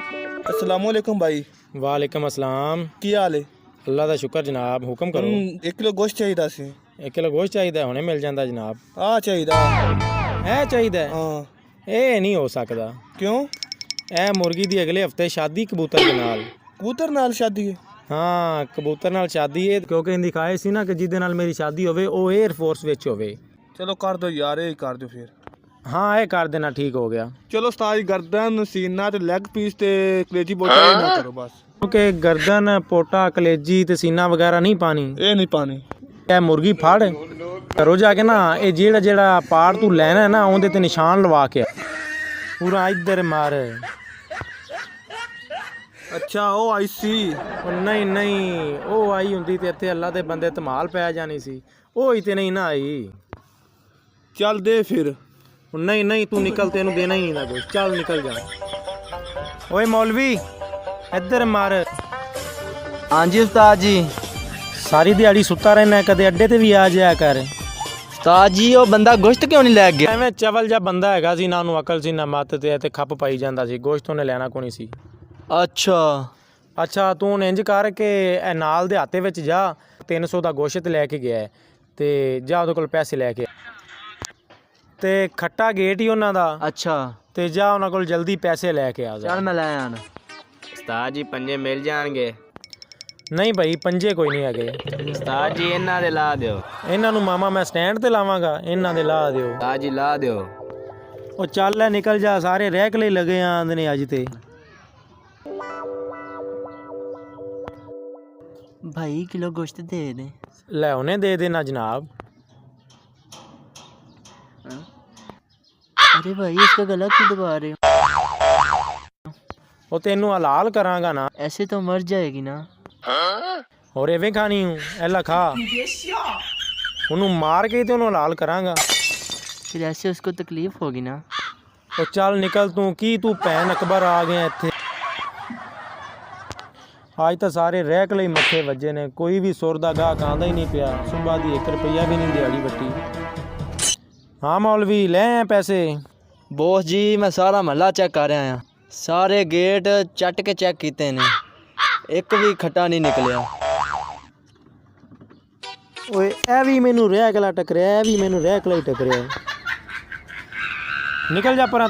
अस्सलामुअलैकुम भाई। वालेकुम अस्सलाम। की हाल है? अल्लाह दा शुक्र जनाब, हुक्म करो। 1 किलो गोश्त चाहिदा सी। 1 किलो गोश्त चाहिदा, हुणे मिल जांदा जनाब। चाहिदा। ਇਹ ਚਾਹੀਦਾ ਹੈ? हाँ। ਇਹ ਨਹੀਂ ਹੋ ਸਕਦਾ। क्यों? ਇਹ ਮੁਰਗੀ ਦੀ ਅਗਲੇ ਹਫਤੇ ਸ਼ਾਦੀ ਕਬੂਤਰ ਦੇ ਨਾਲ। कबूतर नाल शादी है? ਹਾਂ ਕਬੂਤਰ ਨਾਲ ਸ਼ਾਦੀ ਹੈ ਕਿਉਂਕਿ ਇਹਦੀ ਖਾਹਿਸ਼ ਸੀ ਨਾ ਕਿ ਜਿਹਦੇ ਨਾਲ ਮੇਰੀ ਸ਼ਾਦੀ ਹੋਵੇ ਉਹ 에ਅਰ ਫੋਰਸ ਵਿੱਚ ਹੋਵੇ। चलो कर दो यार, यही कर दो फिर। ਹਾਂ ਇਹ ਕਰ ਦੇਣਾ, ਠੀਕ ਹੋ ਗਿਆ। चलो उस्ताद जी, गर्दन सीना ते लेग पीस ते कलेजी बोटा ये ना करो बस। ਕਿਉਂਕਿ ਗਰਦਨ ਪੋਟਾ ਕਲੇਜੀ ਤੇ ਸੀਨਾ ਵਗੈਰਾ ਨਹੀਂ ਪਾਣੀ। ये नहीं पानी। ਇਹ ਮੁਰਗੀ ਫੜ ਘਰੋਂ ਜਾ ਕੇ ਨਾ ਇਹ ਜਿਹੜਾ ਪਾਰਟ ਤੂੰ ਲੈਣਾ ਹੈ ਨਾ ਉਹਦੇ ਤੇ ਨਿਸ਼ਾਨ ਲਵਾ ਕੇ ਪੂਰਾ ਇੱਧਰ ਮਾਰ। अच्छा ओ आई सी। ਉਹ ਨਹੀਂ ਉਹ ਆਈ ਹੁੰਦੀ ਤੇ ਇੱਥੇ ਅੱਲਾ ਦੇ ਬੰਦੇ ਧਮਾਲ ਪੈ ਜਾਣੀ ਸੀ। ਉਹ ਹੀ ਤੇ ਨਹੀਂ ਨਾ ਆਈ। चल दे फिर। ਉਹ ਨਹੀਂ ਤੂੰ ਨਿਕਲ, ਤੈਨੂੰ ਦੇਣਾ ਹੀ ਨਹੀਂ ਨਾ ਕੁਝ। ਚੱਲ ਨਿਕਲ ਜਾ। ਓਏ ਮੌਲਵੀ ਇੱਧਰ ਮਾਰ। हाँ जी उस्ताद जी। ਸਾਰੀ ਦਿਹਾੜੀ ਸੁੱਤਾ ਰਹਿਣਾ, ਕਦੇ ਅੱਡੇ ਤੇ ਵੀ ਆ ਜਾਇਆ ਕਰ। उस्ताद जी वो बंदा गोश्त क्यों नहीं लै गया? ਐਵੇਂ ਚਵਲ ਜਿਹਾ ਬੰਦਾ ਹੈਗਾ ਸੀ, ਨਾ ਉਹਨੂੰ ਅਕਲ ਸੀ ਨਾ ਮੱਤ ਤੇ ਖੱਪ ਪਾਈ ਜਾਂਦਾ ਸੀ। ਗੋਸ਼ਤ ਉਹਨੇ ਲੈਣਾ ਕੋਈ ਨਹੀਂ ਸੀ। अच्छा ਅੱਛਾ ਤੂੰ ਹੁਣ ਇੰਜ ਕਰ ਕਿ ਇਹ ਨਾਲ ਦੇ ਹਾਤੇ ਵਿੱਚ ਜਾ, 300 ਦਾ ਗੋਸ਼ਤ ਲੈ ਕੇ ਗਿਆ ਹੈ ਤੇ ਜਾ ਉਹਦੇ ਕੋਲ ਪੈਸੇ ਲੈ ਕੇ ਤੇ ਖੱਟਾ ਗੇਟ ਹੀ ਉਹਨਾਂ ਦਾ अच्छा ਤੇ ਜਾ ਉਹਨਾਂ ਕੋਲ ਜਲਦੀ ਪੈਸੇ ਲੈ ਕੇ ਆ ਜਾ। चल मैं लै आना। ਉਸਤਾਦ ਜੀ ਪੰਜੇ ਮਿਲ ਜਾਣਗੇ? ਨਹੀਂ ਭਾਈ ਪੰਜੇ ਕੋਈ ਨਹੀਂ ਹੈਗੇ। ਉਸਤਾਦ ਜੀ ਇਹਨਾਂ ਦੇ ਲਾ ਦਿਓ। ਇਹਨਾਂ ਨੂੰ ਮਾਮਾ ਮੈਂ ਸਟੈਂਡ ਤੇ ਲਾਵਾਂਗਾ, ਇਹਨਾਂ ਦੇ ਲਾ ਦਿਓ। ਉਸਤਾਦ ਜੀ ਲਾ ਦਿਓ। ਉਹ ਚੱਲ ਲੈ ਨਿਕਲ ਜਾ, ਸਾਰੇ ਰਹਿਕਲੇ ਲੱਗੇ ਆਂਦੇ ਨੇ ਅੱਜ ਤੇ। भाई किलो गोश्त दे दे। ਲੈ ਉਹਨੇ ਦੇ ਦੇਣਾ ਜਨਾਬ। अरे भाई इसका गला क्यों दबा रहे हो? ਉਹ ਤੈਨੂੰ ਹਲਾਲ ਕਰਾਂਗਾ ਨਾ। ऐसे तो मर जाएगी ना। ਹੋਰ ਐਵੇਂ ਖਾਣੀ ਹੂੰ? ਐਲਾ ਖਾ। ਉਹਨੂੰ ਮਾਰ ਕੇ ਤੇ ਉਹਨੂੰ ਹਲਾਲ ਕਰਾਂਗਾ। फिर ऐसे उसको तकलीफ होगी ना। ਉਹ ਚੱਲ ਨਿਕਲ ਤੂੰ। ਕੀ ਤੂੰ ਭੈਣ ਅਕਬਰ ਆ ਗਿਆ ਇੱਥੇ? ਅੱਜ ਤਾਂ ਸਾਰੇ ਰਹਿਕਲੇ ਹੀ ਮੱਥੇ ਵੱਜੇ ਨੇ, ਕੋਈ ਵੀ ਸੁਰ ਦਾ ਗਾਹਕ ਆਉਂਦਾ ਹੀ ਨਹੀਂ ਪਿਆ। ਸੁਬਾ ਦੀ 1 ਰੁਪਈਆ ਵੀ ਨਹੀਂ ਦਿਹਾੜੀ ਵੱਟੀ। ਹਾਂ ਮੌਲਵੀ ਲੈ ਆਏ ਪੈਸੇ? बॉस जी मैं सारा महला चेक कर रहा हूँ, सारे गेट चट के चेक किए ने, एक भी खट्टा नहीं निकलिया। ਓਏ ਇਹ ਵੀ ਮੈਨੂੰ ਰਹਿਕਲਾ ਟਕਰਿਆ, ਇਹ ਵੀ ਮੈਨੂੰ ਰਹਿਕਲਾ ਹੀ ਟਕਰਿਆ। ਨਿਕਲ ਜਾ ਪਰਾਂ।